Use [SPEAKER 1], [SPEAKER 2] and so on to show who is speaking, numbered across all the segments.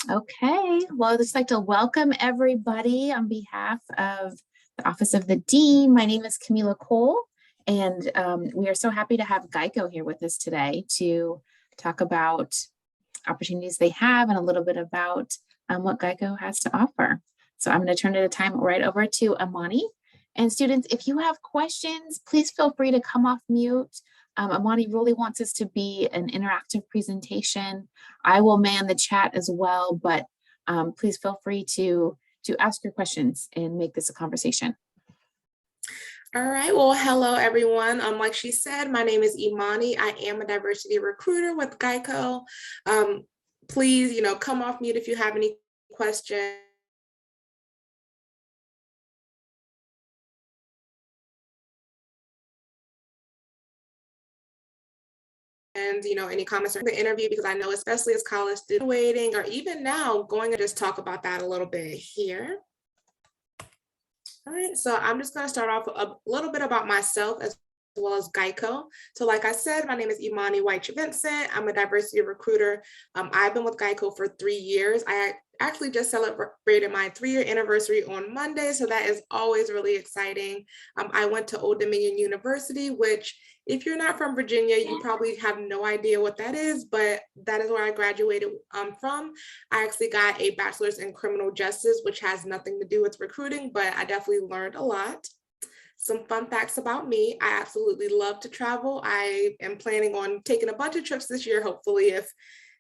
[SPEAKER 1] Okay, well, I'd just like to welcome everybody on behalf of the Office of the Dean. My name is Camila Cole, and we are so happy to have Geico here with us today to talk about opportunities they have and a little bit about what Geico has to offer. So I'm going to turn the time right over to Amani. And students, if you have questions, please feel free to come off mute. Amani really wants this to be an interactive presentation. I will man the chat as well, but please feel free to ask your questions and make this a conversation.
[SPEAKER 2] All right, well, hello everyone. Like she said, my name is Imani. I am a diversity recruiter with Geico. Please, come off mute if you have any questions. And any comments on the interview, because I know especially as college students waiting or even now going to just talk about that a little bit here. All right, so I'm just going to start off a little bit about myself as well as Geico. So like I said, my name is Imani White-Vincent. I'm a diversity recruiter. I've been with Geico for 3 years. I actually just celebrated my 3-year anniversary on Monday, so that is always really exciting. I went to Old Dominion University, which if you're not from Virginia, you probably have no idea what that is, but that is where I graduated from. I actually got a bachelor's in criminal justice, which has nothing to do with recruiting, but I definitely learned a lot. Some fun facts about me: I absolutely love to travel. I am planning on taking a bunch of trips this year, hopefully, if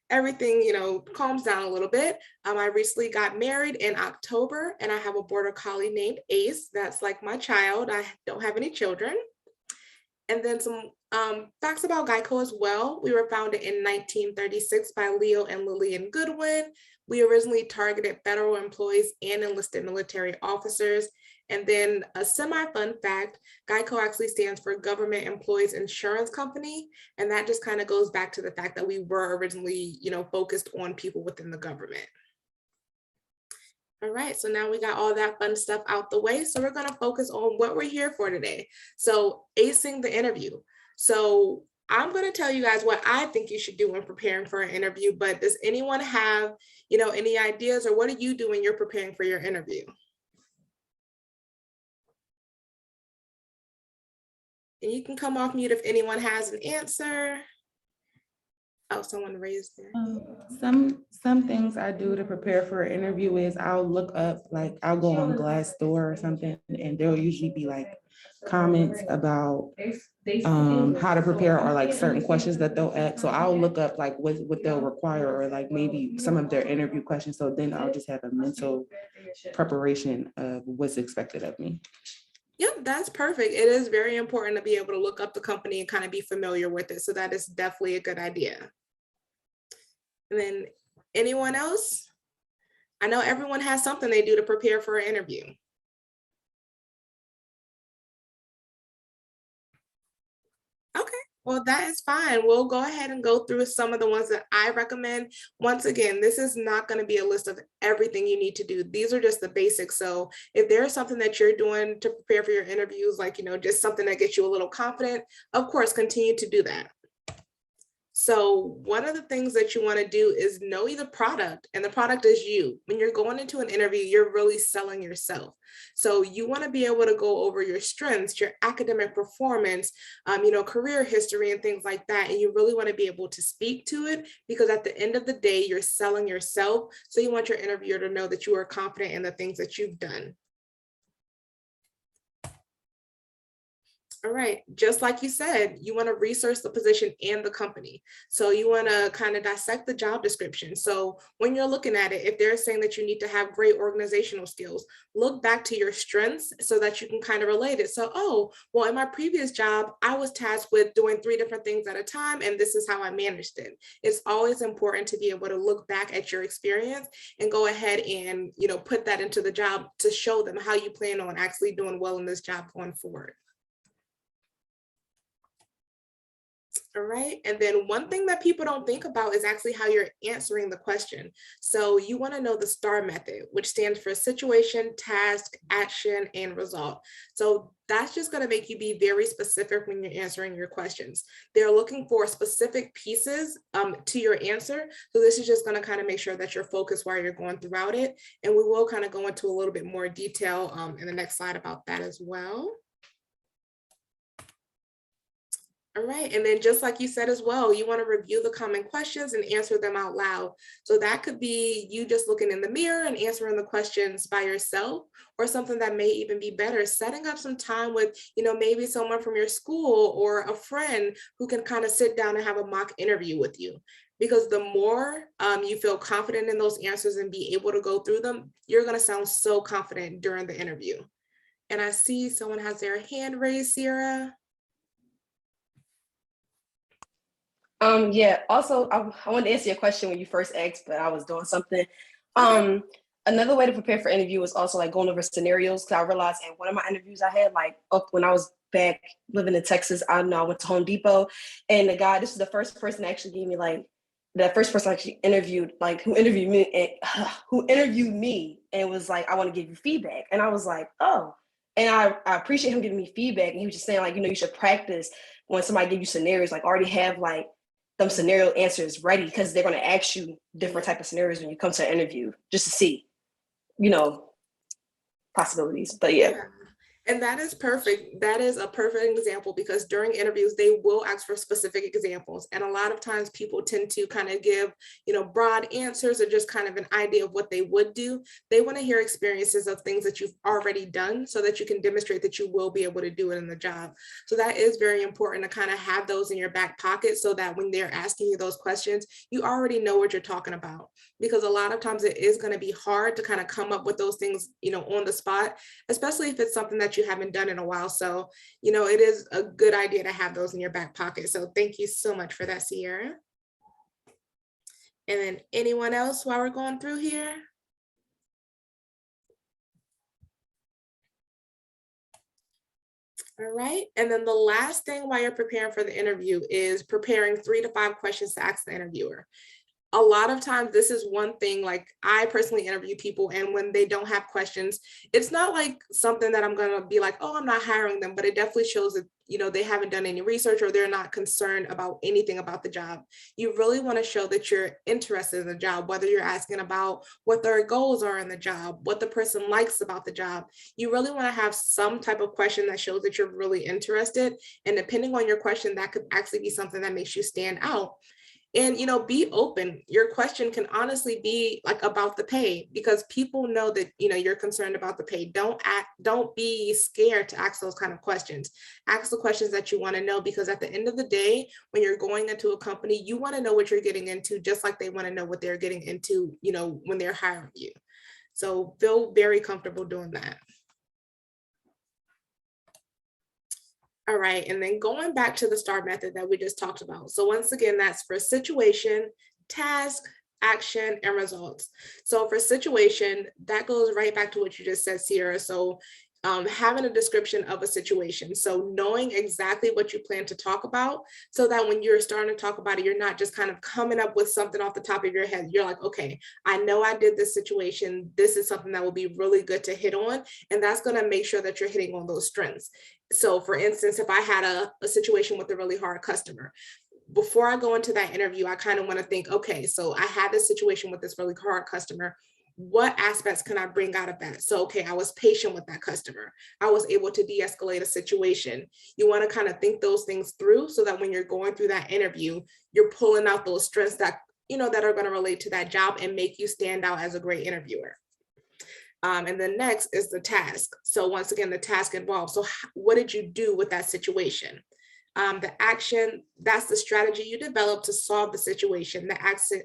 [SPEAKER 2] everything, calms down a little bit. I recently got married in October, and I have a border collie named Ace. That's like my child. I don't have any children. And then some facts about Geico as well. We were founded in 1936 by Leo and Lillian Goodwin. We originally targeted federal employees and enlisted military officers. And then a semi-fun fact, Geico actually stands for Government Employees Insurance Company. And that just kind of goes back to the fact that we were originally, focused on people within the government. All right, so now we got all that fun stuff out the way. So we're gonna focus on what we're here for today. So acing the interview. So I'm gonna tell you guys what I think you should do when preparing for an interview, but does anyone have, any ideas, or what do you do when you're preparing for your interview? And you can come off mute if anyone has an answer. Oh, someone raised their hand.
[SPEAKER 3] Some things I do to prepare for an interview is I'll look up, like I'll go on Glassdoor or something, and there'll usually be like comments about how to prepare, or like certain questions that they'll ask. So I'll look up like what they'll require, or like maybe some of their interview questions. So then I'll just have a mental preparation of what's expected of me.
[SPEAKER 2] Yep, that's perfect. It is very important to be able to look up the company and kind of be familiar with it. So that is definitely a good idea. And then anyone else? I know everyone has something they do to prepare for an interview. Okay, well, that is fine. We'll go ahead and go through some of the ones that I recommend. Once again, this is not going to be a list of everything you need to do. These are just the basics. So if there's something that you're doing to prepare for your interviews, like, just something that gets you a little confident, of course, continue to do that. So one of the things that you want to do is know the product, and the product is you. When you're going into an interview, you're really selling yourself. So you want to be able to go over your strengths, your academic performance, career history and things like that. And you really want to be able to speak to it, because at the end of the day, you're selling yourself. So you want your interviewer to know that you are confident in the things that you've done. All right, just like you said, you want to research the position and the company. So you want to kind of dissect the job description. So when you're looking at it, if they're saying that you need to have great organizational skills, look back to your strengths so that you can kind of relate it. So, oh, well, in my previous job, I was tasked with doing 3 different things at a time, and this is how I managed it. It's always important to be able to look back at your experience and go ahead and, put that into the job to show them how you plan on actually doing well in this job going forward. All right. And then one thing that people don't think about is actually how you're answering the question. So you want to know the STAR method, which stands for situation, task, action, and result. So that's just going to make you be very specific when you're answering your questions. They're looking for specific pieces to your answer. So this is just going to kind of make sure that you're focused while you're going throughout it. And we will kind of go into a little bit more detail in the next slide about that as well. All right, and then just like you said as well, you want to review the common questions and answer them out loud. So that could be you just looking in the mirror and answering the questions by yourself, or something that may even be better, setting up some time with, maybe someone from your school or a friend who can kind of sit down and have a mock interview with you. Because the more you feel confident in those answers and be able to go through them, you're going to sound so confident during the interview. And I see someone has their hand raised, Sierra.
[SPEAKER 4] Yeah, also, I wanted to answer your question when you first asked, but I was doing something. Another way to prepare for interview is also like going over scenarios, because I realized in one of my interviews I had, like up when I was back living in Texas, I went to Home Depot, and the guy, this is the first person that actually gave me the first person I actually interviewed, who interviewed me and was like, I want to give you feedback. And I was like, oh, and I appreciate him giving me feedback. And he was just saying you should practice when somebody give you scenarios, already have them scenario answers ready, because they're going to ask you different type of scenarios when you come to an interview, just to see, possibilities. But yeah.
[SPEAKER 2] And that is perfect. That is a perfect example, because during interviews, they will ask for specific examples. And a lot of times people tend to kind of give, broad answers or just kind of an idea of what they would do. They want to hear experiences of things that you've already done, so that you can demonstrate that you will be able to do it in the job. So that is very important to kind of have those in your back pocket, so that when they're asking you those questions, you already know what you're talking about. Because a lot of times it is going to be hard to kind of come up with those things, on the spot, especially if it's something that you haven't done in a while. So, it is a good idea to have those in your back pocket. So thank you so much for that, Sierra. And then anyone else while we're going through here? All right. And then the last thing while you're preparing for the interview is preparing 3 to 5 questions to ask the interviewer. A lot of times this is one thing, I personally interview people, and when they don't have questions, it's not something that I'm going to be like, oh, I'm not hiring them, but it definitely shows that, they haven't done any research, or they're not concerned about anything about the job. You really want to show that you're interested in the job, whether you're asking about what their goals are in the job, what the person likes about the job. You really want to have some type of question that shows that you're really interested. And depending on your question, that could actually be something that makes you stand out. And, be open. Your question can honestly be about the pay, because people know that, you're concerned about the pay. Don't be scared to ask those kind of questions. Ask the questions that you want to know, because at the end of the day, when you're going into a company, you want to know what you're getting into, just like they want to know what they're getting into, when they're hiring you. So feel very comfortable doing that. All right, and then going back to the STAR method that we just talked about. So once again, that's for situation, task, action, and results. So for situation, that goes right back to what you just said, Sierra. So having a description of a situation. So knowing exactly what you plan to talk about, so that when you're starting to talk about it, you're not just kind of coming up with something off the top of your head. You're like, okay, I know I did this situation. This is something that will be really good to hit on. And that's going to make sure that you're hitting on those strengths. So for instance, if I had a situation with a really hard customer, before I go into that interview, I kind of want to think, okay, so I had this situation with this really hard customer. What aspects can I bring out of that? So, okay, I was patient with that customer. I was able to de-escalate a situation. You want to kind of think those things through, so that when you're going through that interview, you're pulling out those strengths that, that are going to relate to that job and make you stand out as a great interviewer. And then next is the task. So once again, the task involved. So what did you do with that situation? The action, that's the strategy you developed to solve the situation, the action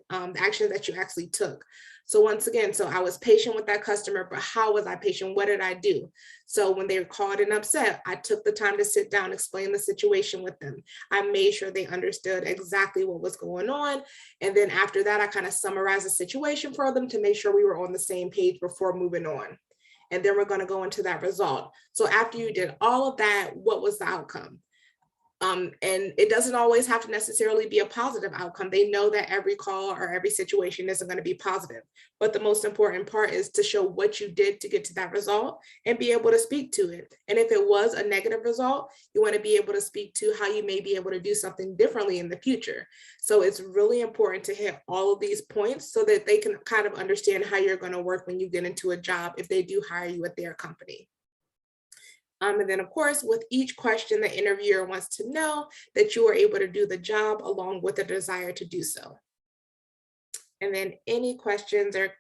[SPEAKER 2] that you actually took. So once again, so I was patient with that customer, but how was I patient? What did I do? So when they were called and upset, I took the time to sit down, explain the situation with them. I made sure they understood exactly what was going on. And then after that, I kind of summarized the situation for them to make sure we were on the same page before moving on. And then we're going to go into that result. So after you did all of that, what was the outcome? And it doesn't always have to necessarily be a positive outcome. They know that every call or every situation isn't going to be positive. But the most important part is to show what you did to get to that result and be able to speak to it. And if it was a negative result, you want to be able to speak to how you may be able to do something differently in the future. So it's really important to hit all of these points so that they can kind of understand how you're going to work when you get into a job if they do hire you at their company. And then, of course, with each question, the interviewer wants to know that you are able to do the job along with a desire to do so. And then any questions or,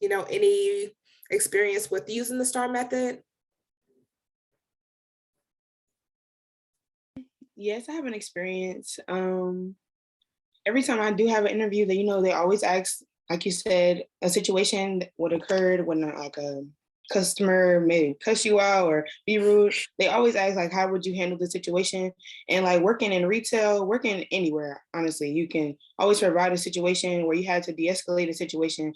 [SPEAKER 2] any experience with using the STAR method?
[SPEAKER 3] Yes, I have an experience. Every time I do have an interview, that they always ask, like you said, a situation that would occurred when like a customer may cuss you out or be rude. They always ask like, how would you handle the situation? And like working in retail, working anywhere, honestly, you can always provide a situation where you had to de-escalate a situation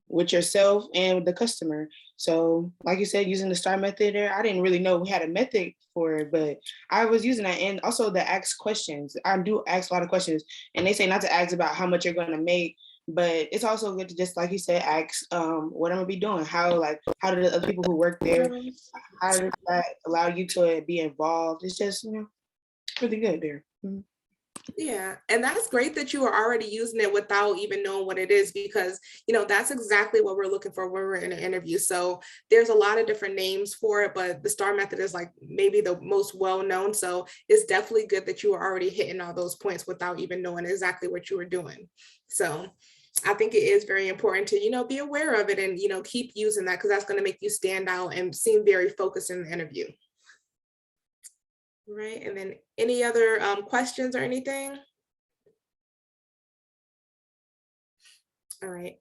[SPEAKER 3] with yourself and with the customer. So like you said, using the STAR method there, I didn't really know we had a method for it, but I was using that. And also the ask questions. I do ask a lot of questions, and they say not to ask about how much you're going to make, but it's also good to just, like you said, ask what I'm gonna be doing. How do the other people who work there, how does that allow you to be involved? It's just, really good there.
[SPEAKER 2] Yeah, and that's great that you are already using it without even knowing what it is, because that's exactly what we're looking for when we're in an interview. So there's a lot of different names for it, but the STAR method is like maybe the most well-known. So it's definitely good that you are already hitting all those points without even knowing exactly what you were doing. So I think it is very important to, be aware of it and, keep using that, because that's going to make you stand out and seem very focused in the interview. Right, and then any other questions or anything? All right.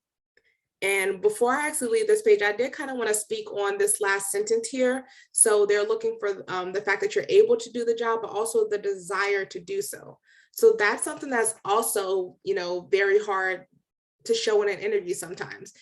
[SPEAKER 2] And before I actually leave this page, I did kind of want to speak on this last sentence here. So they're looking for the fact that you're able to do the job, but also the desire to do so. So that's something that's also, very hard to show in an interview sometimes.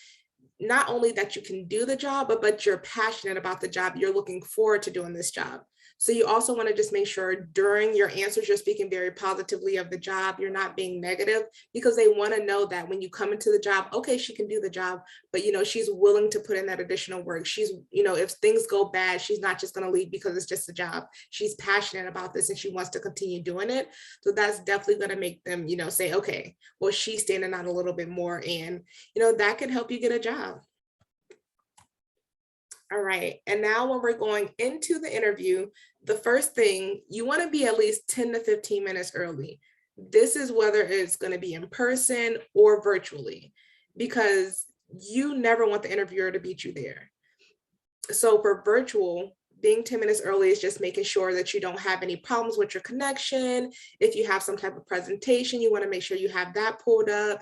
[SPEAKER 2] Not only that you can do the job, but you're passionate about the job. You're looking forward to doing this job. So you also want to just make sure during your answers, you're speaking very positively of the job. You're not being negative, because they want to know that when you come into the job, okay, she can do the job, but she's willing to put in that additional work. She's, if things go bad, she's not just going to leave because it's just a job. She's passionate about this and she wants to continue doing it. So that's definitely going to make them, say, okay, well, she's standing out a little bit more, and, that can help you get a job. All right, and now when we're going into the interview, the first thing, you want to be at least 10 to 15 minutes early. This is whether it's going to be in person or virtually, because you never want the interviewer to beat you there. So for virtual, being 10 minutes early is just making sure that you don't have any problems with your connection. If you have some type of presentation, you want to make sure you have that pulled up,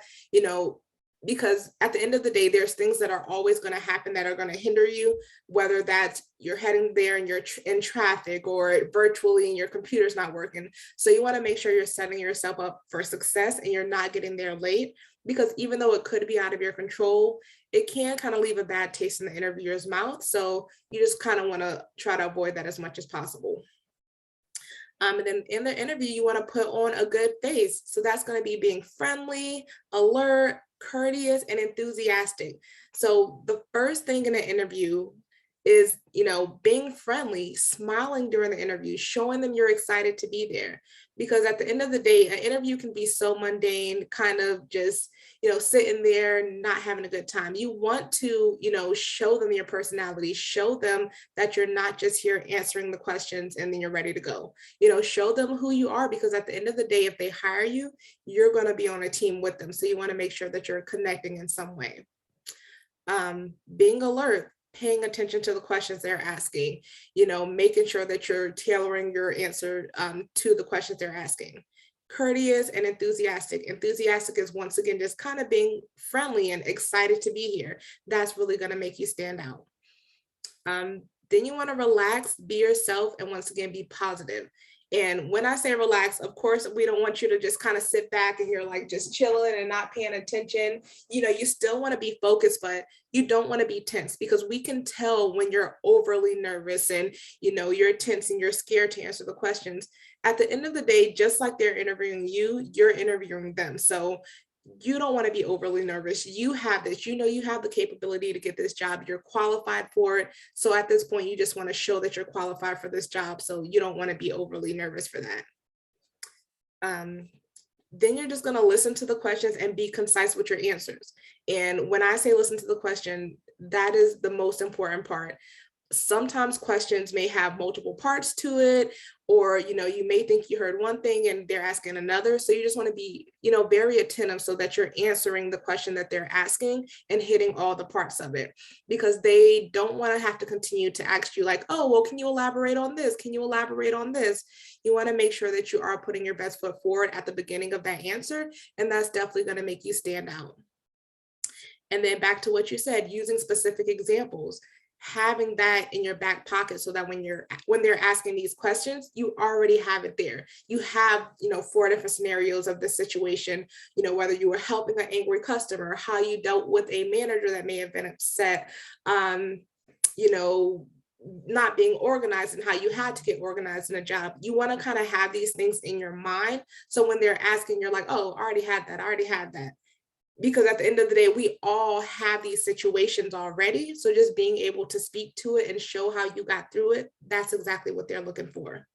[SPEAKER 2] because at the end of the day, there's things that are always going to happen that are going to hinder you, whether that's you're heading there and you're in traffic, or virtually and your computer's not working. So you want to make sure you're setting yourself up for success and you're not getting there late, because even though it could be out of your control, it can kind of leave a bad taste in the interviewer's mouth. So you just kind of want to try to avoid that as much as possible. And then in the interview, you want to put on a good face. So that's going to be being friendly, alert, courteous, and enthusiastic. So the first thing in an interview is, being friendly, smiling during the interview, showing them you're excited to be there. Because at the end of the day, an interview can be so mundane, kind of just, sitting there, not having a good time. You want to, show them your personality, show them that you're not just here answering the questions and then you're ready to go. Show them who you are, because at the end of the day, if they hire you, you're going to be on a team with them. So you want to make sure that you're connecting in some way. Being alert, paying attention to the questions they're asking, making sure that you're tailoring your answer to the questions they're asking. Courteous and enthusiastic. Enthusiastic is, once again, just kind of being friendly and excited to be here. That's really going to make you stand out. Then you want to relax, be yourself, and once again, be positive. And when I say relax, of course, we don't want you to just kind of sit back and you're like just chilling and not paying attention. You know, you still want to be focused, but you don't want to be tense, because we can tell when you're overly nervous and, you know, you're tense and you're scared to answer the questions. At the end of the day, just like they're interviewing you, you're interviewing them. So you don't want to be overly nervous. You have this, you know, you have the capability to get this job. You're qualified for it. So at this point, you just want to show that you're qualified for this job. So you don't want to be overly nervous for that. Then you're just going to listen to the questions and be concise with your answers. And when I say listen to the question, that is the most important part. Sometimes questions may have multiple parts to it, or, you know, you may think you heard one thing and they're asking another. So you just want to be, you know, very attentive so that you're answering the question that they're asking and hitting all the parts of it, because they don't want to have to continue to ask you like, oh, well, can you elaborate on this? Can you elaborate on this? You want to make sure that you are putting your best foot forward at the beginning of that answer. And that's definitely going to make you stand out. And then back to what you said, using specific examples, having that in your back pocket so that when they're asking these questions, you already have it there. You have, you know, 4 different scenarios of the situation, you know, whether you were helping an angry customer, how you dealt with a manager that may have been upset, you know, not being organized and how you had to get organized in a job. You want to kind of have these things in your mind. So when they're asking, you're like, oh, I already had that. Because at the end of the day, we all have these situations already. So just being able to speak to it and show how you got through it, that's exactly what they're looking for.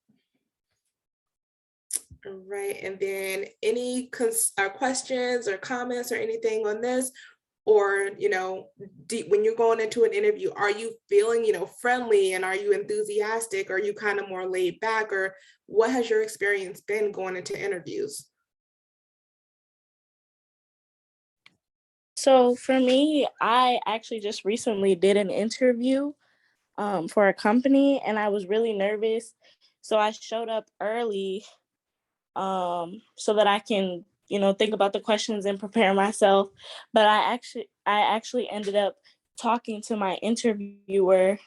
[SPEAKER 2] All right, and then any questions or comments or anything on this? Or, you know, when you're going into an interview, are you feeling, you know, friendly, and are you enthusiastic? Or are you kind of more laid back? Or what has your experience been going into interviews?
[SPEAKER 5] So for me, I actually just recently did an interview for a company, and I was really nervous. So I showed up early so that I can, you know, think about the questions and prepare myself. But I actually ended up talking to my interviewer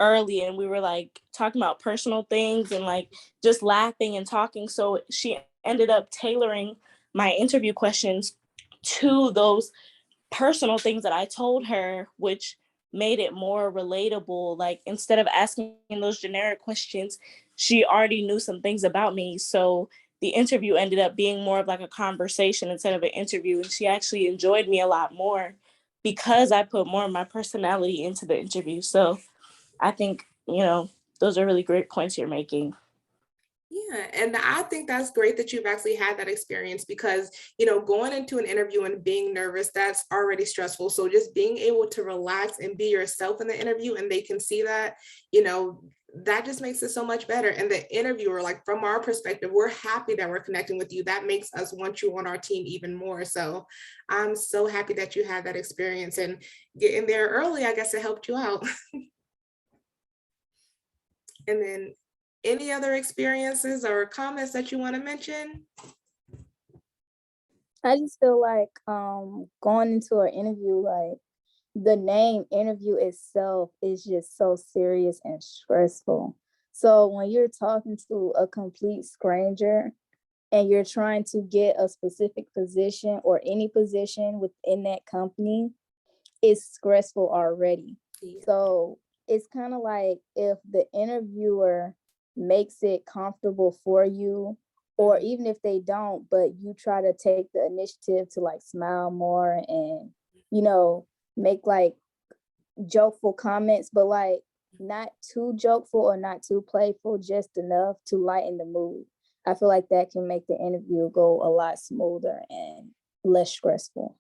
[SPEAKER 5] early, and we were like talking about personal things and like just laughing and talking. So she ended up tailoring my interview questions to those personal things that I told her, which made it more relatable. Like instead of asking those generic questions, she already knew some things about me. So the interview ended up being more of like a conversation instead of an interview. And she actually enjoyed me a lot more because I put more of my personality into the interview. So I think, you know, those are really great points you're making.
[SPEAKER 2] Yeah, and I think that's great that you've actually had that experience, because, you know, going into an interview and being nervous, that's already stressful. So just being able to relax and be yourself in the interview, and they can see that, you know, that just makes it so much better. And the interviewer, like from our perspective, we're happy that we're connecting with you. That makes us want you on our team even more. So I'm so happy that you had that experience, and getting there early, I guess it helped you out. And then any other experiences or comments that you want to mention?
[SPEAKER 6] I just feel like going into an interview, like the name interview itself is just so serious and stressful. So when you're talking to a complete stranger and you're trying to get a specific position or any position within that company, it's stressful already.
[SPEAKER 2] Yeah.
[SPEAKER 6] So it's kind of like if the interviewer makes it comfortable for you, or even if they don't, but you try to take the initiative to like smile more and, you know, make like jokeful comments, but like not too jokeful or not too playful, just enough to lighten the mood. I feel like that can make the interview go a lot smoother and less stressful.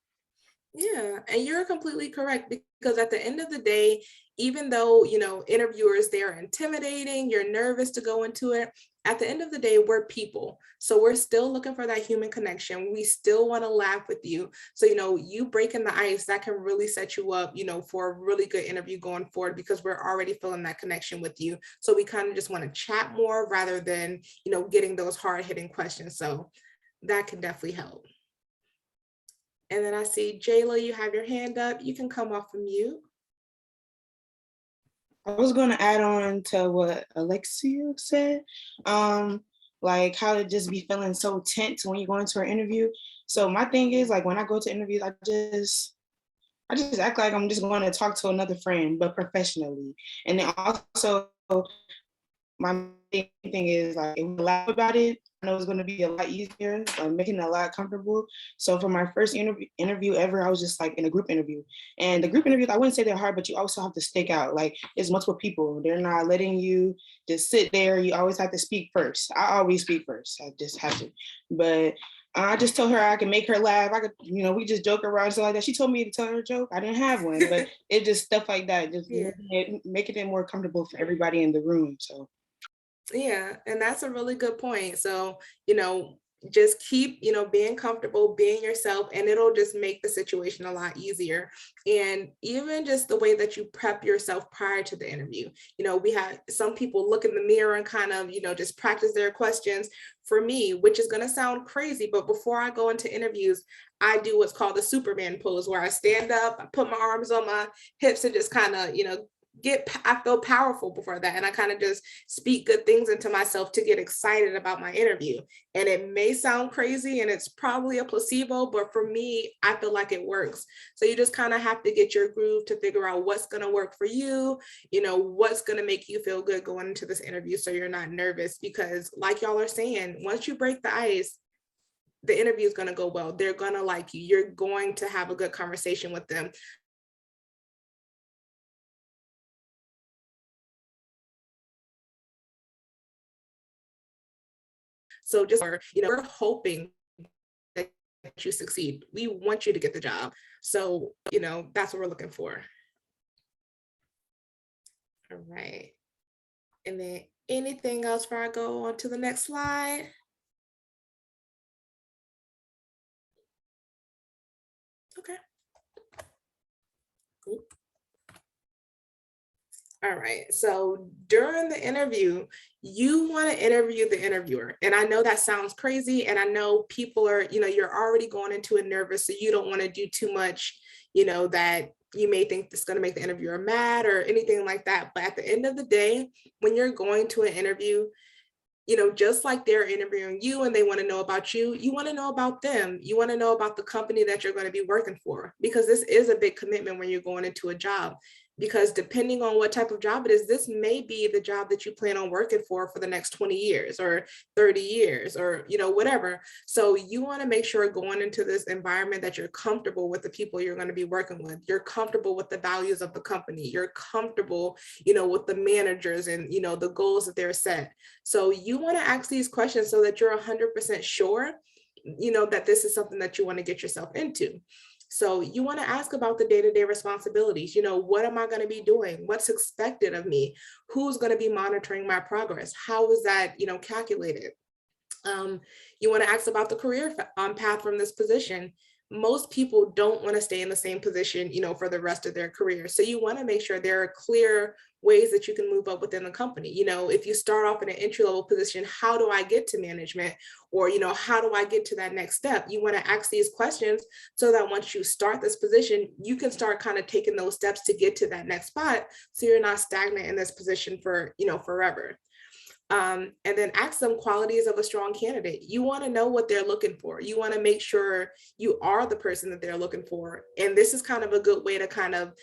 [SPEAKER 2] Yeah, and you're completely correct, because at the end of the day, even though, you know, interviewers, they're intimidating, you're nervous to go into it, at the end of the day, we're people. So we're still looking for that human connection. We still want to laugh with you. So, you know, you breaking the ice, that can really set you up, you know, for a really good interview going forward, because we're already feeling that connection with you. So we kind of just want to chat more rather than, you know, getting those hard hitting questions. So that can definitely help. And then I see Jayla, you have your hand up. You can come off of mute.
[SPEAKER 3] I was going to add on to what Alexia said, like how to just be feeling so tense when you go into an interview. So my thing is, like, when I go to interviews, I just act like I'm just going to talk to another friend, but professionally. And then also, my main thing is, like, if we laugh about it, I know it's going to be a lot easier, making it a lot comfortable. So for my first interview ever, I was just like in a group interview. And the group interviews, I wouldn't say they're hard, but you also have to stick out. Like, it's multiple people. They're not letting you just sit there. You always have to speak first. I always speak first. I just have to. But I just told her I could make her laugh. I could, we just joke around, stuff like that. She told me to tell her a joke. I didn't have one, but it just stuff like that, just
[SPEAKER 2] Yeah.
[SPEAKER 3] making it more comfortable for everybody in the room. So.
[SPEAKER 2] Yeah, and that's a really good point. So, just keep, being comfortable, being yourself, and it'll just make the situation a lot easier. And even just the way that you prep yourself prior to the interview. We have some people look in the mirror and kind of, just practice their questions. For me, which is going to sound crazy, but before I go into interviews, I do what's called the Superman pose, where I stand up, I put my arms on my hips and just kind of, I feel powerful before that. And I kind of just speak good things into myself to get excited about my interview. And it may sound crazy and it's probably a placebo, but for me, I feel like it works. So you just kind of have to get your groove to figure out what's going to work for you, what's going to make you feel good going into this interview. So you're not nervous, because like y'all are saying, once you break the ice, the interview is going to go well. They're going to like you. You're going to have a good conversation with them. So just, we're hoping that you succeed. We want you to get the job. So, that's what we're looking for. All right. And then anything else before I go on to the next slide? Okay. Cool. All right. So during the interview, you want to interview the interviewer. And I know that sounds crazy. And I know people are, you're already going into it nervous. So you don't want to do too much, that you may think that's going to make the interviewer mad or anything like that. But at the end of the day, when you're going to an interview, just like they're interviewing you and they want to know about you, you want to know about them. You want to know about the company that you're going to be working for, because this is a big commitment when you're going into a job. Because depending on what type of job it is, this may be the job that you plan on working for the next 20 years or 30 years or, whatever. So you want to make sure going into this environment that you're comfortable with the people you're going to be working with. You're comfortable with the values of the company. You're comfortable, with the managers and, the goals that they're set. So you want to ask these questions so that you're 100% sure, that this is something that you want to get yourself into. So you want to ask about the day-to-day responsibilities. What am I going to be doing? What's expected of me? Who's going to be monitoring my progress? How is that, calculated? You want to ask about the career path from this position. Most people don't want to stay in the same position, for the rest of their career. So you want to make sure there are clear ways that you can move up within the company. If you start off in an entry-level position, how do I get to management? Or, how do I get to that next step? You want to ask these questions so that once you start this position, you can start kind of taking those steps to get to that next spot. So you're not stagnant in this position for, forever. And then ask them qualities of a strong candidate. You want to know what they're looking for. You want to make sure you are the person that they're looking for. And this is kind of a good way to kind of,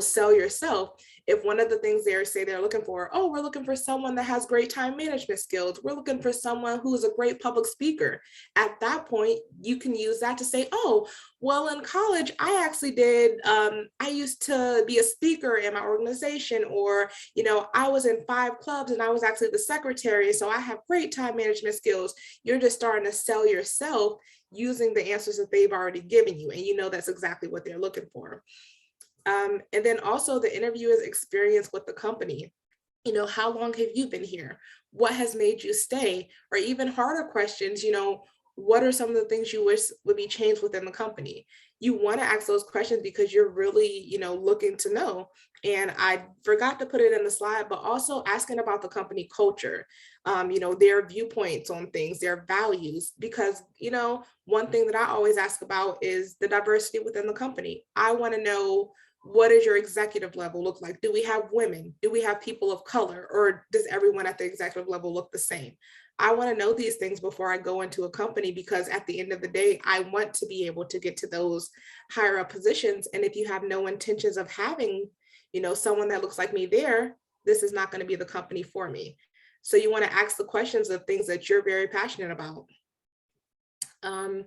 [SPEAKER 2] sell yourself. If one of the things they say they're looking for, oh, we're looking for someone that has great time management skills. We're looking for someone who's a great public speaker. At that point, you can use that to say, oh, well, in college, I actually did, I used to be a speaker in my organization, or, I was in 5 clubs and I was actually the secretary. So I have great time management skills. You're just starting to sell yourself using the answers that they've already given you. And that's exactly what they're looking for. And then also the interviewer's experience with the company. How long have you been here? What has made you stay? Or even harder questions, what are some of the things you wish would be changed within the company? You want to ask those questions because you're really, looking to know. And I forgot to put it in the slide, but also asking about the company culture, their viewpoints on things, their values, because, one thing that I always ask about is the diversity within the company. I want to know what does your executive level look like? Do we have women? Do we have people of color? Or does everyone at the executive level look the same? I want to know these things before I go into a company, because at the end of the day, I want to be able to get to those higher up positions. And if you have no intentions of having, someone that looks like me there, this is not going to be the company for me. So you want to ask the questions of things that you're very passionate about. And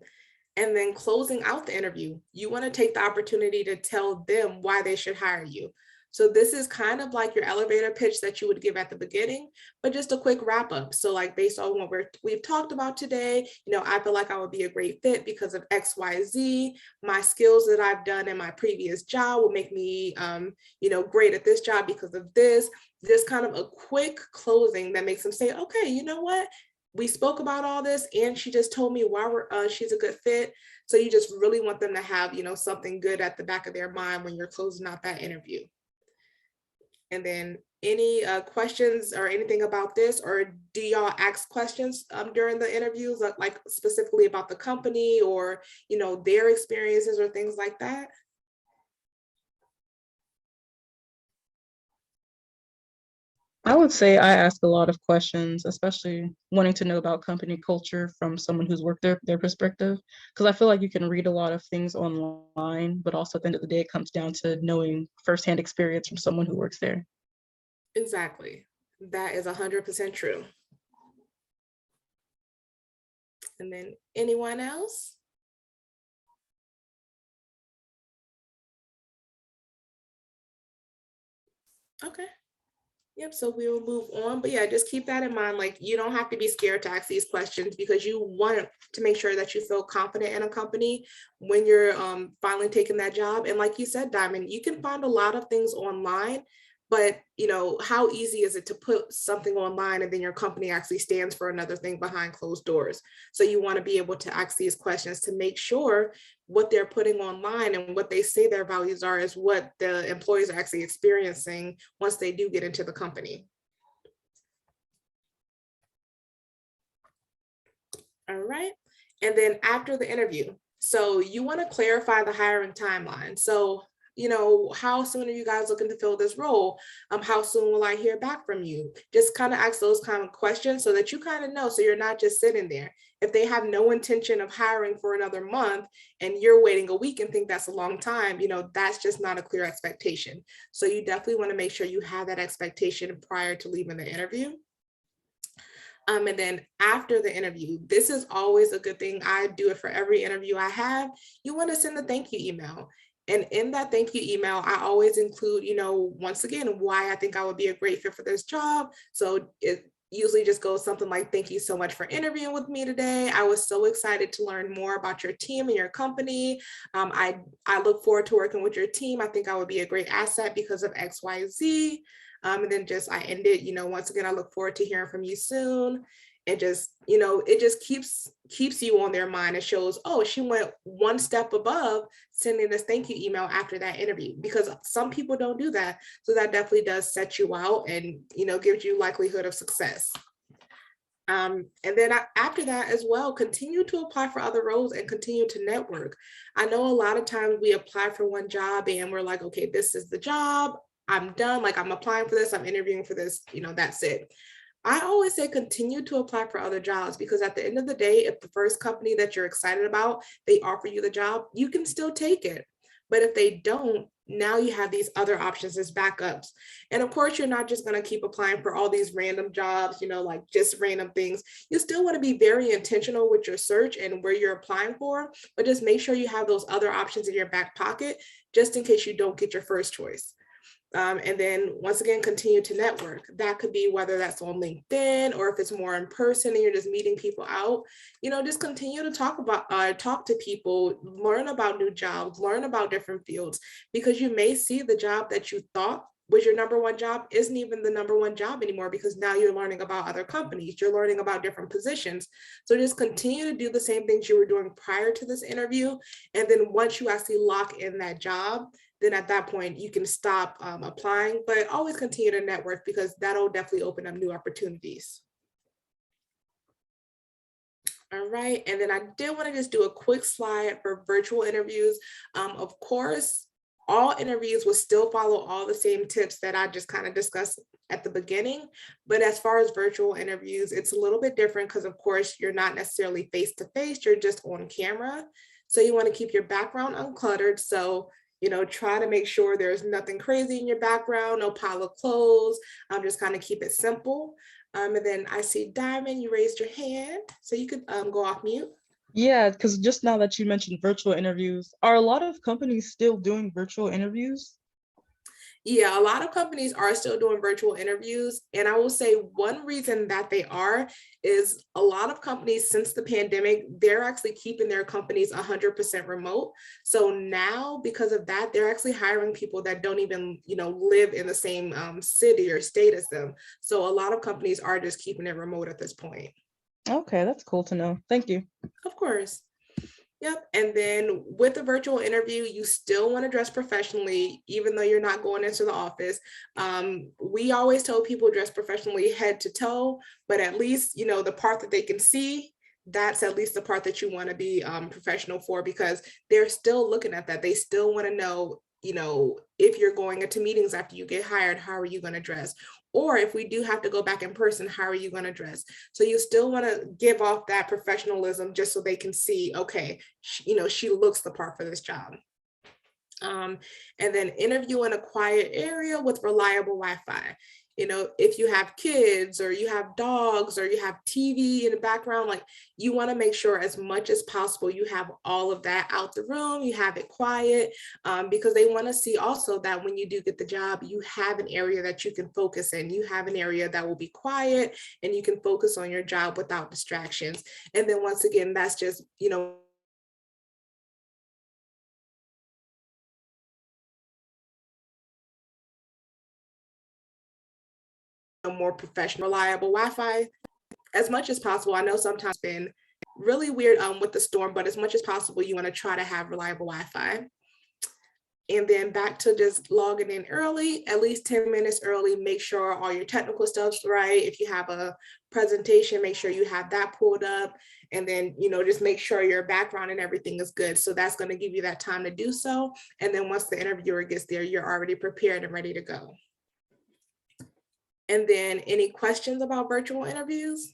[SPEAKER 2] then closing out the interview, you want to take the opportunity to tell them why they should hire you. So this is kind of like your elevator pitch that you would give at the beginning, but just a quick wrap up. So like based on what we've talked about today, I feel like I would be a great fit because of X, Y, Z. My skills that I've done in my previous job will make me, great at this job because of this. Just kind of a quick closing that makes them say, okay, you know what? We spoke about all this and she just told me why she's a good fit. So you just really want them to have, something good at the back of their mind when you're closing out that interview. And then any questions or anything about this, or do y'all ask questions during the interviews, like specifically about the company or, their experiences or things like that?
[SPEAKER 7] I would say I ask a lot of questions, especially wanting to know about company culture from someone who's worked their perspective. Because I feel like you can read a lot of things online, but also at the end of the day, it comes down to knowing firsthand experience from someone who works there.
[SPEAKER 2] Exactly. That is 100% true. And then anyone else? Okay. Yep, so we will move on. But yeah, just keep that in mind. Like, you don't have to be scared to ask these questions because you want to make sure that you feel confident in a company when you're finally taking that job. And like you said, Diamond, you can find a lot of things online, but how easy is it to put something online and then your company actually stands for another thing behind closed doors? So you want to be able to ask these questions to make sure what they're putting online and what they say their values are is what the employees are actually experiencing once they do get into the company. All right. And then after the interview, so you want to clarify the hiring timeline. So how soon are you guys looking to fill this role? How soon will I hear back from you? Just kind of ask those kind of questions so that you kind of know, so you're not just sitting there. If they have no intention of hiring for another month and you're waiting a week and think that's a long time, that's just not a clear expectation. So you definitely want to make sure you have that expectation prior to leaving the interview. And then after the interview, this is always a good thing. I do it for every interview I have. You want to send a thank you email. And in that thank you email, I always include, once again, why I think I would be a great fit for this job. So it usually just goes something like, thank you so much for interviewing with me today. I was so excited to learn more about your team and your company. I look forward to working with your team. I think I would be a great asset because of X, Y, Z. And then I ended, once again, I look forward to hearing from you soon. And just, it just keeps you on their mind. It shows, oh, she went one step above sending this thank you email after that interview, because some people don't do that. So that definitely does set you out and, gives you likelihood of success. And then after that as well, continue to apply for other roles and continue to network. I know a lot of times we apply for one job and we're like, okay, this is the job. I'm done. Like, I'm applying for this. I'm interviewing for this. That's it. I always say continue to apply for other jobs, because at the end of the day, if the first company that you're excited about, they offer you the job, you can still take it. But if they don't, now you have these other options as backups. And of course, you're not just going to keep applying for all these random jobs, like just random things. You still want to be very intentional with your search and where you're applying for, but just make sure you have those other options in your back pocket, just in case you don't get your first choice. And then once again, continue to network. That could be whether that's on LinkedIn or if it's more in person and you're just meeting people out, just continue to talk to people, learn about new jobs, learn about different fields, because you may see the job that you thought was your number one job isn't even the number one job anymore, because now you're learning about other companies, you're learning about different positions. So just continue to do the same things you were doing prior to this interview. And then once you actually lock in that job, then at that point you can stop applying, but always continue to network, because that'll definitely open up new opportunities. All right, and then I did want to just do a quick slide for virtual interviews. Of course, all interviews will still follow all the same tips that I just kind of discussed at the beginning. But as far as virtual interviews, it's a little bit different because of course you're not necessarily face to face, you're just on camera. So you want to keep your background uncluttered. So, you know, try to make sure there's nothing crazy in your background, no pile of clothes. Just kind of keep it simple. And then I see Diamond, you raised your hand. So you could go off mute.
[SPEAKER 7] Yeah, because just now that you mentioned virtual interviews, are a lot of companies still doing virtual interviews?
[SPEAKER 2] Yeah, a lot of companies are still doing virtual interviews. And I will say one reason that they are is a lot of companies since the pandemic, they're actually keeping their companies 100% remote. So now because of that, they're actually hiring people that don't even, you know, live in the same city or state as them. So a lot of companies are just keeping it remote at this point.
[SPEAKER 7] Okay, that's cool to know. Thank you.
[SPEAKER 2] Of course. Yep. And then with a virtual interview, you still want to dress professionally, even though you're not going into the office. We always tell people dress professionally head to toe, but at least, you know, the part that they can see, that's at least the part that you want to be professional for, because they're still looking at that. They still want to know, you know, if you're going into meetings after you get hired, how are you going to dress? Or if we do have to go back in person, how are you going to dress? So you still want to give off that professionalism just so they can see, okay, you know, she looks the part for this job. And then interview in a quiet area with reliable Wi-Fi. You know, if you have kids or you have dogs or you have TV in the background, like you want to make sure as much as possible you have all of that out the room, you have it quiet, because they want to see also that when you do get the job, you have an area that you can focus in. You have an area that will be quiet and you can focus on your job without distractions. And then once again, that's just, you know, more professional, reliable Wi-Fi as much as possible. I know sometimes it's been really weird with the storm, but as much as possible, you want to try to have reliable Wi-Fi. And then back to just logging in early, at least 10 minutes early, make sure all your technical stuff's right. If you have a presentation, make sure you have that pulled up. And then, you know, just make sure your background and everything is good. So that's going to give you that time to do so. And then once the interviewer gets there, you're already prepared and ready to go. And then any questions about virtual interviews?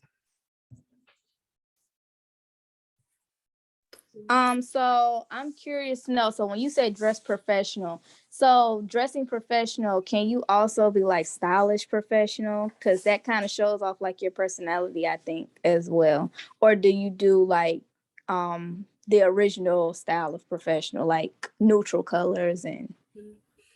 [SPEAKER 6] So I'm curious to know, so when you say dress professional, so dressing professional, can you also be like stylish professional? Because that kind of shows off like your personality, I think, as well. Or do you do like the original style of professional, like neutral colors and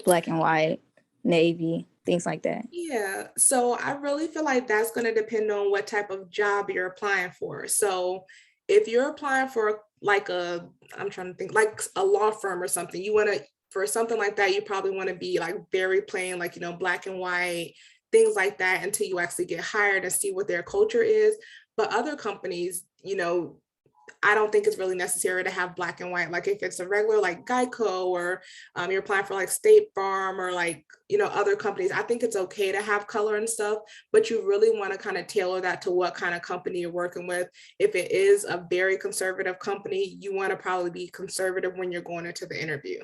[SPEAKER 6] black and white, navy, things like that?
[SPEAKER 2] Yeah, so I really feel like that's going to depend on what type of job you're applying for. So if you're applying for like I'm trying to think, like a law firm or something, you want to, for something like that, you probably want to be like very plain, like, you know, black and white, things like that until you actually get hired and see what their culture is. But other companies, you know, I don't think it's really necessary to have black and white. Like if it's a regular like Geico or you're applying for like State Farm or like, you know, other companies, I think it's okay to have color and stuff, but you really want to kind of tailor that to what kind of company you're working with. If it is a very conservative company, you want to probably be conservative when you're going into the interview.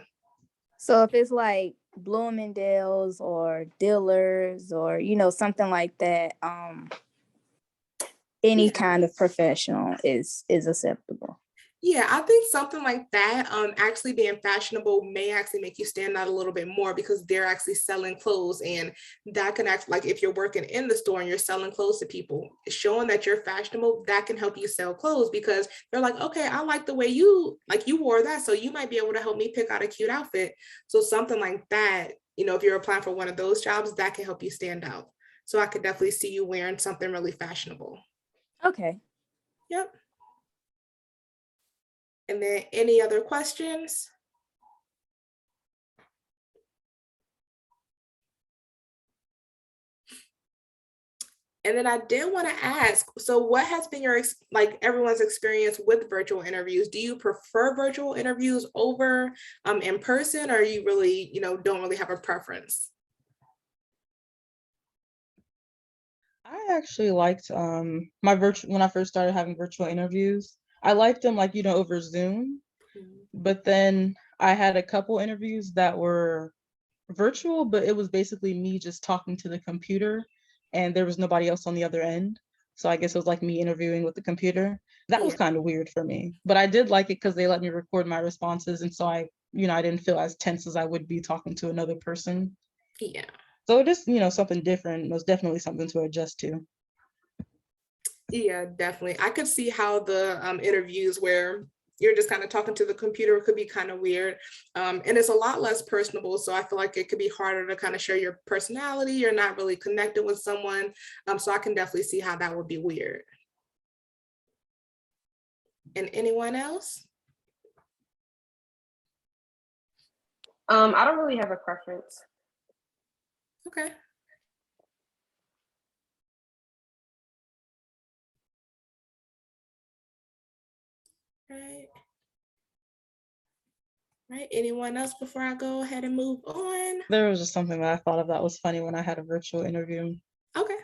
[SPEAKER 6] So if it's like Bloomingdale's or Dillard's or, you know, something like that, any kind of professional is acceptable.
[SPEAKER 2] Yeah, I think something like that, actually being fashionable may actually make you stand out a little bit more because they're actually selling clothes, and that can act like if you're working in the store and you're selling clothes to people, showing that you're fashionable, that can help you sell clothes because they're like, okay, I like the way you wore that, so you might be able to help me pick out a cute outfit. So something like that, you know, if you're applying for one of those jobs, that can help you stand out. So I could definitely see you wearing something really fashionable.
[SPEAKER 6] Okay.
[SPEAKER 2] Yep. And then any other questions? And then I did want to ask, so what has been your, like everyone's experience with virtual interviews? Do you prefer virtual interviews over in person, or you really, you know, don't really have a preference?
[SPEAKER 7] I actually liked when I first started having virtual interviews. I liked them like, you know, over Zoom, but then I had a couple interviews that were virtual, but it was basically me just talking to the computer and there was nobody else on the other end. So I guess it was like me interviewing with the computer. That was
[SPEAKER 2] Yeah.
[SPEAKER 7] kind of weird for me, but I did like it because they let me record my responses. And so I didn't feel as tense as I would be talking to another person.
[SPEAKER 2] Yeah.
[SPEAKER 7] So it is, something different. It was definitely something to adjust to.
[SPEAKER 2] Yeah, definitely. I could see how the interviews where you're just kind of talking to the computer could be kind of weird. And it's a lot less personable. So I feel like it could be harder to kind of share your personality. You're not really connected with someone. So I can definitely see how that would be weird. And anyone else?
[SPEAKER 4] I don't really have a preference.
[SPEAKER 2] Okay. Right. Right. Anyone else before I go ahead and move on?
[SPEAKER 7] There was just something that I thought of that was funny when I had a virtual interview.
[SPEAKER 2] Okay.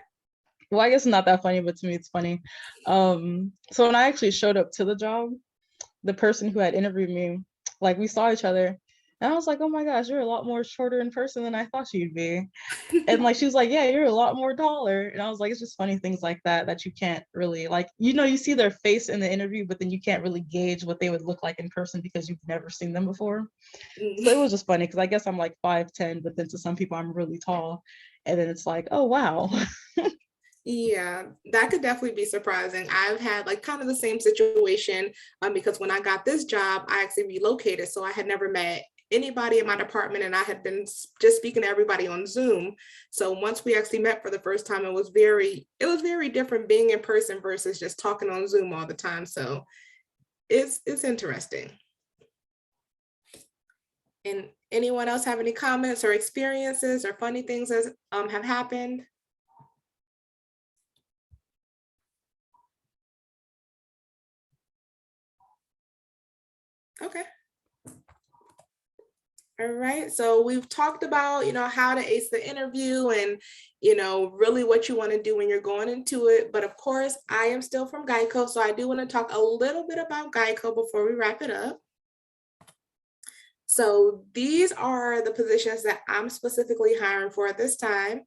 [SPEAKER 7] Well, I guess not that funny, but to me it's funny. So when I actually showed up to the job, the person who had interviewed me, like we saw each other, and I was like, oh my gosh, you're a lot more shorter in person than I thought you'd be. And like she was like, yeah, you're a lot more taller. And I was like, it's just funny things like that you can't really like, you see their face in the interview, but then you can't really gauge what they would look like in person because you've never seen them before. So it was just funny because I guess I'm like 5'10", but then to some people I'm really tall. And then it's like, oh wow.
[SPEAKER 2] Yeah, that could definitely be surprising. I've had like kind of the same situation because when I got this job, I actually relocated. So I had never met anybody in my department and I had been just speaking to everybody on Zoom. So once we actually met for the first time, it was very different being in person versus just talking on Zoom all the time. So it's interesting. And anyone else have any comments or experiences or funny things that have happened? Okay. All right. So we've talked about, how to ace the interview and, really what you want to do when you're going into it. But of course, I am still from Geico. So I do want to talk a little bit about Geico before we wrap it up. So these are the positions that I'm specifically hiring for at this time.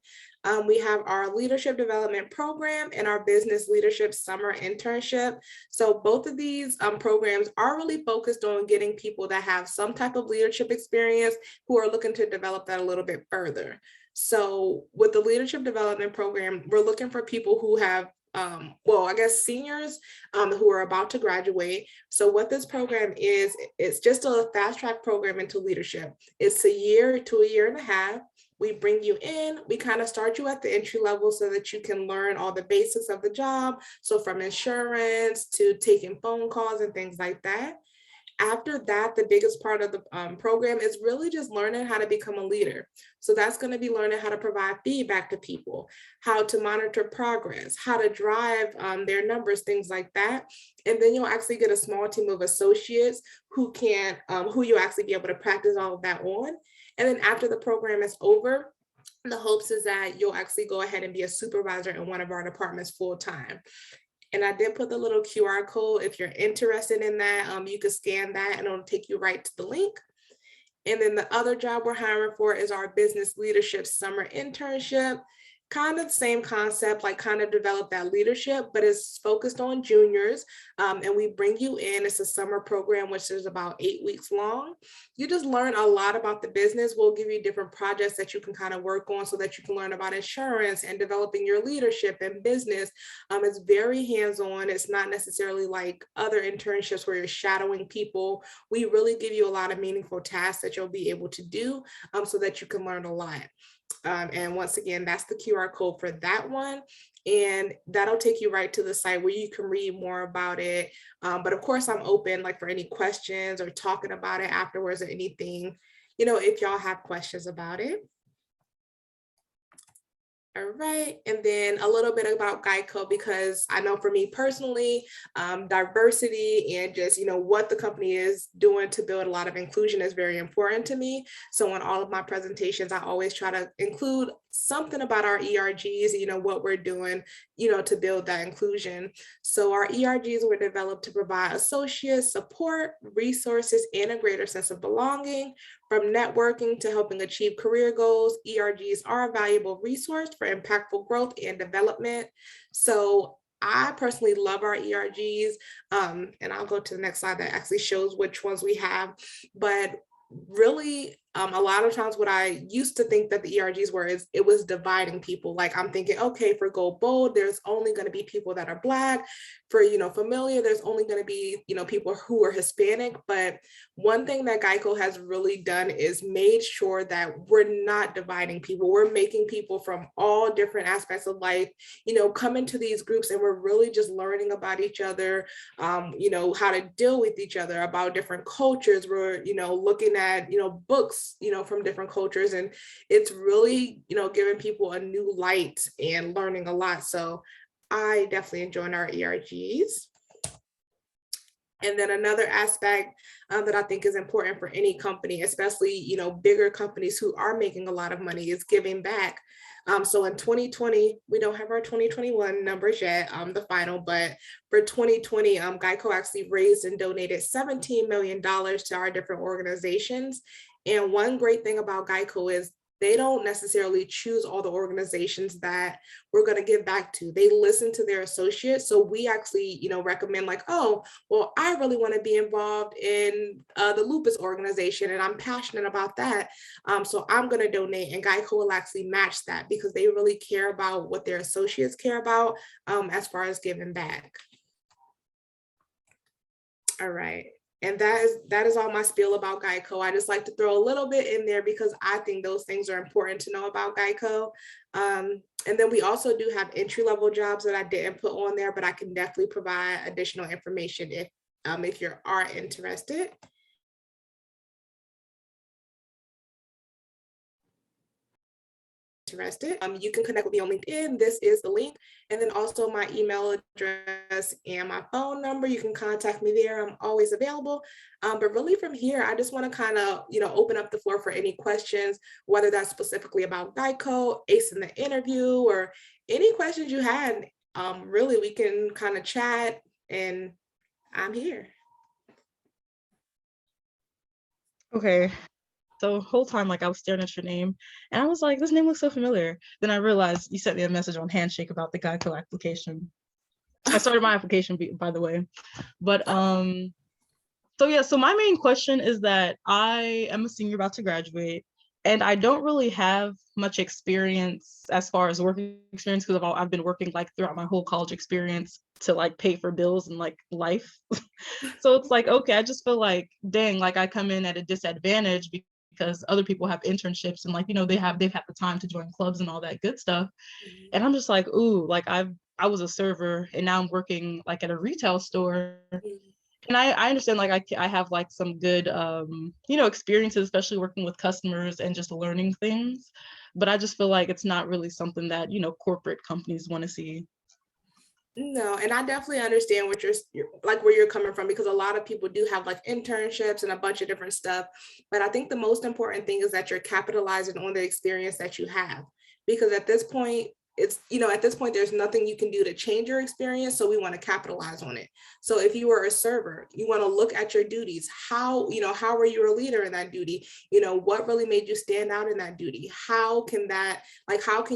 [SPEAKER 2] We have our leadership development program and our business leadership summer internship. So both of these programs are really focused on getting people that have some type of leadership experience who are looking to develop that a little bit further. So with the leadership development program, we're looking for people who have I guess seniors who are about to graduate. So what this program is, it's just a fast track program into leadership. It's a year to a year and a half. We bring you in, we kind of start you at the entry level so that you can learn all the basics of the job. So from insurance to taking phone calls and things like that. After that, the biggest part of the program is really just learning how to become a leader. So that's going to be learning how to provide feedback to people, how to monitor progress, how to drive their numbers, things like that. And then you'll actually get a small team of associates who you'll actually be able to practice all of that on. And then after the program is over, the hopes is that you'll actually go ahead and be a supervisor in one of our departments full time. And I did put the little QR code. If you're interested in that, you can scan that and it'll take you right to the link. And then the other job we're hiring for is our business leadership summer internship. Kind of the same concept, like kind of develop that leadership, but it's focused on juniors. And we bring you in. It's a summer program, which is about 8 weeks long. You just learn a lot about the business. We'll give you different projects that you can kind of work on so that you can learn about insurance and developing your leadership and business. It's very hands-on. It's not necessarily like other internships where you're shadowing people. We really give you a lot of meaningful tasks that you'll be able to do so that you can learn a lot. And once again, that's the QR code for that one. And that'll take you right to the site where you can read more about it. But of course, I'm open like for any questions or talking about it afterwards or anything, if y'all have questions about it. All right, and then a little bit about Geico, because I know for me personally, diversity and just, what the company is doing to build a lot of inclusion is very important to me. So on all of my presentations, I always try to include something about our ERGs, what we're doing, to build that inclusion. So our ERGs were developed to provide associates support, resources, and a greater sense of belonging. From networking to helping achieve career goals, ERGs are a valuable resource for impactful growth and development. So I personally love our ERGs, and I'll go to the next slide that actually shows which ones we have. But really, a lot of times what I used to think that the ERGs were is it was dividing people. Like I'm thinking, okay, for Go Bold, there's only going to be people that are Black. For, Familiar, there's only going to be, people who are Hispanic. But one thing that Geico has really done is made sure that we're not dividing people. We're making people from all different aspects of life, come into these groups, and we're really just learning about each other, how to deal with each other, about different cultures. We're, looking at, books, from different cultures, and it's really, giving people a new light and learning a lot. So I definitely enjoy our ERGs. And then another aspect that I think is important for any company, especially, bigger companies who are making a lot of money, is giving back. So in 2020, we don't have our 2021 numbers yet, the final, but for 2020, Geico actually raised and donated $17 million to our different organizations. And one great thing about Geico is they don't necessarily choose all the organizations that we're going to give back to. They listen to their associates. So we actually, recommend like, oh, well, I really want to be involved in the lupus organization, and I'm passionate about that. So I'm going to donate, and Geico will actually match that because they really care about what their associates care about as far as giving back. All right. And that is all my spiel about Geico. I just like to throw a little bit in there because I think those things are important to know about Geico. And then we also do have entry-level jobs that I didn't put on there, but I can definitely provide additional information if you are interested. You can connect with me on LinkedIn. This is the link. And then also my email address and my phone number. You can contact me there. I'm always available. But really from here, I just want to kind of, open up the floor for any questions, whether that's specifically about Geico, Ace in the interview, or any questions you had. Really, we can kind of chat, and I'm here.
[SPEAKER 7] Okay. So the whole time, like I was staring at your name and I was like, this name looks so familiar. Then I realized you sent me a message on Handshake about the Geico application. I started my application, by the way. But so my main question is that I am a senior about to graduate, and I don't really have much experience as far as working experience because I've been working like throughout my whole college experience to like pay for bills and like life. So it's like, okay, I just feel like, dang, like I come in at a disadvantage because other people have internships and like, they've had the time to join clubs and all that good stuff. And I'm just like, ooh, like I was a server and now I'm working like at a retail store. And I understand like I have like some good, experiences, especially working with customers and just learning things. But I just feel like it's not really something that, corporate companies want to see.
[SPEAKER 2] No, and I definitely understand what you're like, where you're coming from, because a lot of people do have like internships and a bunch of different stuff. But I think the most important thing is that you're capitalizing on the experience that you have, because at this point, there's nothing you can do to change your experience. So we want to capitalize on it. So if you were a server, you want to look at your duties. How were you a leader in that duty? What really made you stand out in that duty? How can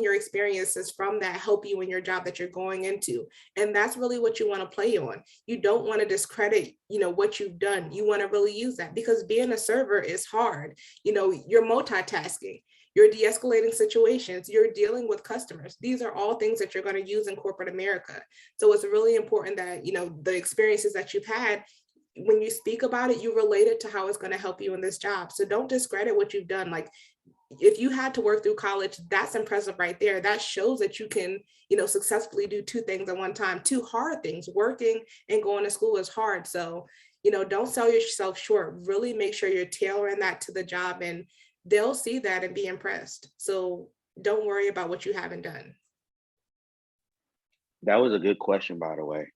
[SPEAKER 2] your experiences from that help you in your job that you're going into? And that's really what you want to play on. You don't want to discredit, what you've done. You want to really use that, because being a server is hard. You're multitasking. You're de-escalating situations, you're dealing with customers. These are all things that you're going to use in corporate America. So it's really important that, the experiences that you've had, when you speak about it, you relate it to how it's going to help you in this job. So don't discredit what you've done. Like if you had to work through college, that's impressive right there. That shows that you can, successfully do two things at one time. Two hard things. Working and going to school is hard. So, don't sell yourself short. Really make sure you're tailoring that to the job, and they'll see that and be impressed. So don't worry about what you haven't done.
[SPEAKER 8] That was a good question, by the way.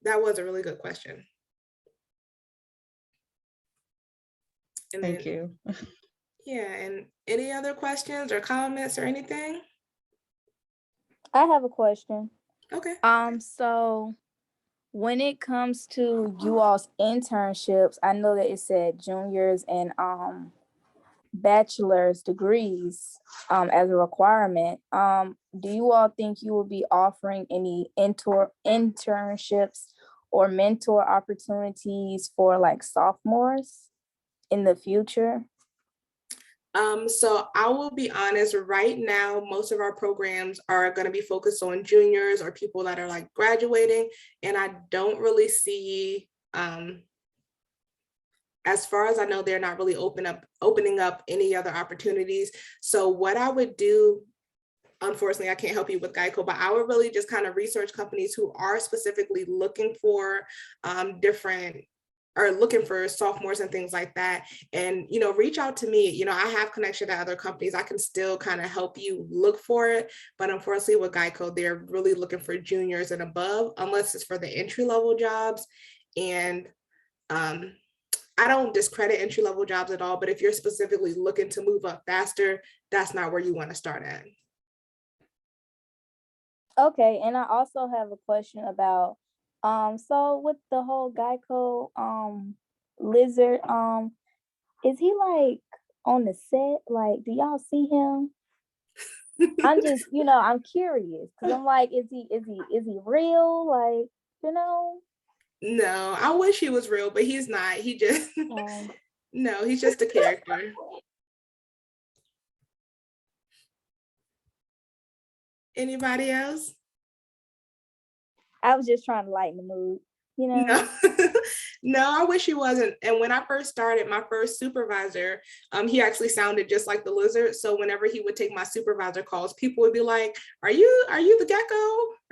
[SPEAKER 2] That was a really good question. And
[SPEAKER 7] Thank
[SPEAKER 2] then,
[SPEAKER 7] you.
[SPEAKER 2] yeah, and any other questions or comments or anything?
[SPEAKER 6] I have a question.
[SPEAKER 2] Okay.
[SPEAKER 6] So when it comes to you all's internships, I know that it said juniors and bachelor's degrees as a requirement. Do you all think you will be offering any internships or mentor opportunities for like sophomores in the future?
[SPEAKER 2] So I will be honest, right now, most of our programs are going to be focused on juniors or people that are like graduating. And I don't really see, as far as I know, they're not really opening up any other opportunities. So what I would do, unfortunately, I can't help you with Geico, but I would really just kind of research companies who are specifically looking for looking for sophomores and things like that. And, reach out to me. I have connection to other companies. I can still kind of help you look for it. But unfortunately with Geico, they're really looking for juniors and above, unless it's for the entry-level jobs. And I don't discredit entry-level jobs at all, but if you're specifically looking to move up faster, that's not where you want to start at.
[SPEAKER 6] Okay, and I also have a question about so with the whole Geico lizard, is he like on the set? Like, do y'all see him? I'm just, I'm curious because I'm like, is he real? Like,
[SPEAKER 2] No, I wish he was real, but he's not. He just no, he's just a character. Anybody else?
[SPEAKER 6] I was just trying to lighten the mood,
[SPEAKER 2] No, no, I wish he wasn't. And when I first started, my first supervisor, he actually sounded just like the lizard. So whenever he would take my supervisor calls, people would be like, are you the gecko?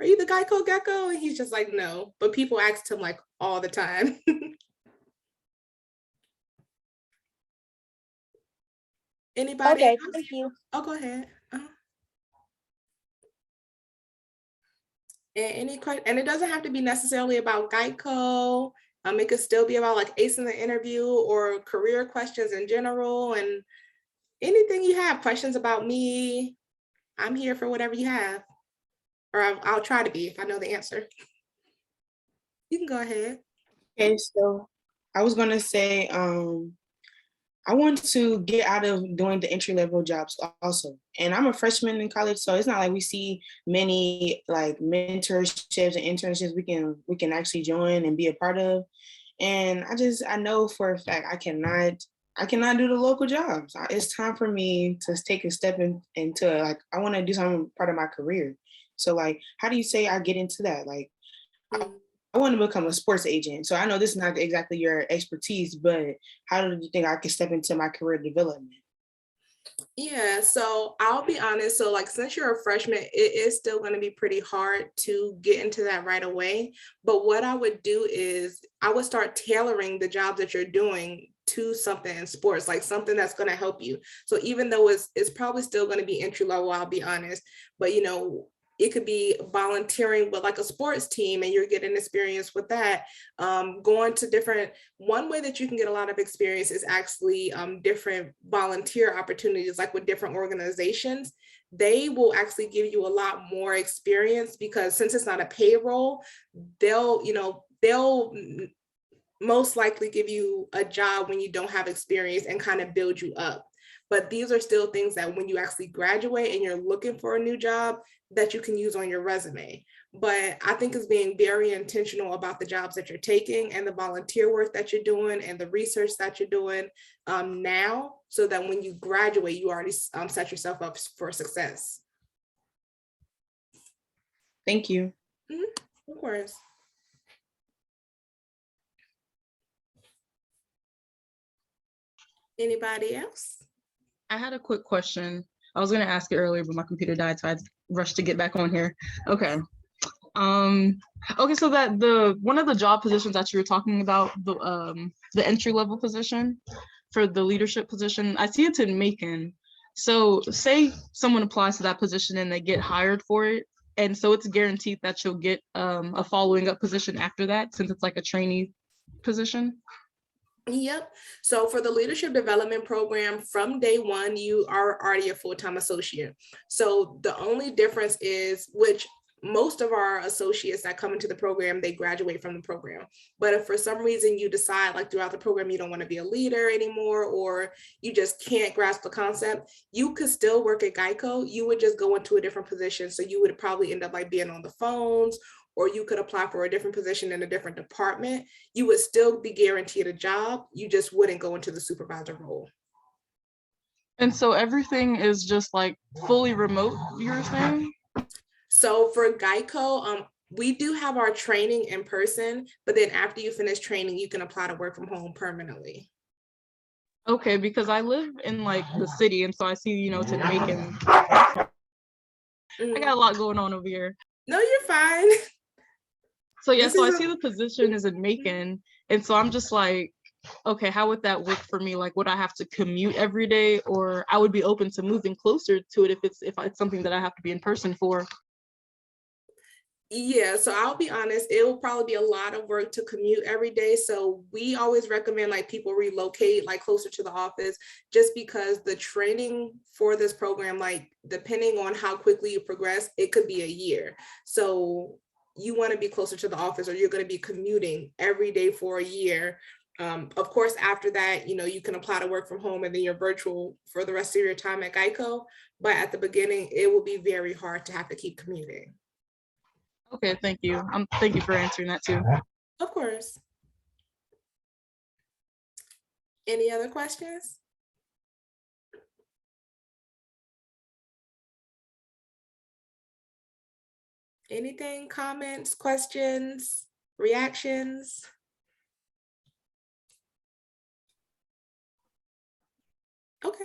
[SPEAKER 2] Are you the Geico gecko? And he's just like, no. But people asked him like all the time. Anybody
[SPEAKER 6] okay,
[SPEAKER 2] else?
[SPEAKER 6] thank you.
[SPEAKER 2] Oh, go ahead. And it doesn't have to be necessarily about Geico. It could still be about like acing the interview or career questions in general, and anything you have, questions about me. I'm here for whatever you have, or I'll try to be if I know the answer. You can go ahead.
[SPEAKER 3] Okay, so I was gonna say, I want to get out of doing the entry-level jobs also. And I'm a freshman in college, so it's not like we see many like mentorships and internships we can actually join and be a part of. And I know for a fact I cannot do the local jobs. It's time for me to take a step into like, I want to do something part of my career. So like, how do you say I get into that? Like, I want to become a sports agent. So I know this is not exactly your expertise, but how do you think I can step into my career development?
[SPEAKER 2] Yeah, so I'll be honest. So like, since you're a freshman, it is still going to be pretty hard to get into that right away. But what I would do is I would start tailoring the jobs that you're doing to something in sports, like something that's going to help you. So even though it's probably still going to be entry level, I'll be honest, but it could be volunteering with like a sports team and you're getting experience with that. Going to one way that you can get a lot of experience is actually different volunteer opportunities, like with different organizations. They will actually give you a lot more experience because since it's not a payroll, they'll most likely give you a job when you don't have experience and kind of build you up. But these are still things that when you actually graduate and you're looking for a new job that you can use on your resume. But I think it's being very intentional about the jobs that you're taking and the volunteer work that you're doing and the research that you're doing now, so that when you graduate, you already set yourself up for success.
[SPEAKER 3] Thank you.
[SPEAKER 2] Of course. Anybody else?
[SPEAKER 7] I had a quick question. I was going to ask it earlier, but my computer died, so I rushed to get back on here. Okay. Okay, so that one of the job positions that you were talking about, the entry level position for the leadership position, I see it's in Macon. So say someone applies to that position and they get hired for it. And so it's guaranteed that you'll get a following up position after that, since it's like a trainee position.
[SPEAKER 2] Yep. So for the leadership development program, from day one, you are already a full-time associate. So the only difference is, which most of our associates that come into the program, they graduate from the program. But if for some reason you decide like throughout the program, you don't want to be a leader anymore, or you just can't grasp the concept, you could still work at Geico. You would just go into a different position. So you would probably end up like being on the phones, or you could apply for a different position in a different department. You would still be guaranteed a job. You just wouldn't go into the supervisor role.
[SPEAKER 7] And so everything is just like fully remote, you're saying?
[SPEAKER 2] So for Geico, we do have our training in person, but then after you finish training, you can apply to work from home permanently.
[SPEAKER 7] Okay, because I live in like the city, and so I see, it's in Macon. I got a lot going on over here.
[SPEAKER 2] No, you're fine.
[SPEAKER 7] So yeah, so I see the position is in Macon, and so I'm just like, okay, how would that work for me? Like, would I have to commute every day, or I would be open to moving closer to it if it's something that I have to be in person for?
[SPEAKER 2] Yeah, so I'll be honest, it will probably be a lot of work to commute every day. So we always recommend like people relocate like closer to the office, just because the training for this program, like depending on how quickly you progress, it could be a year. So you want to be closer to the office, or you're going to be commuting every day for a year. Of course, after that, you can apply to work from home, and then you're virtual for the rest of your time at Geico. But at the beginning, it will be very hard to have to keep commuting.
[SPEAKER 7] Okay, thank you. Thank you for answering that too.
[SPEAKER 2] Of course. Any other questions? Anything, comments, questions, reactions? Okay.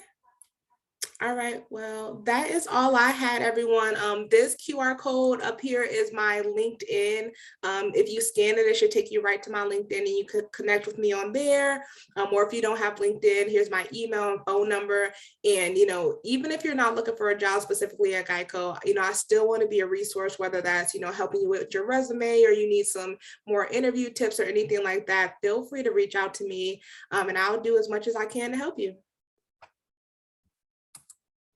[SPEAKER 2] All right, well, that is all I had, everyone. This QR code up here is my LinkedIn. If you scan it, it should take you right to my LinkedIn, and you could connect with me on there. Or if you don't have LinkedIn, here's my email and phone number. And, even if you're not looking for a job specifically at Geico, I still want to be a resource, whether that's, helping you with your resume, or you need some more interview tips or anything like that. Feel free to reach out to me, and I'll do as much as I can to help you.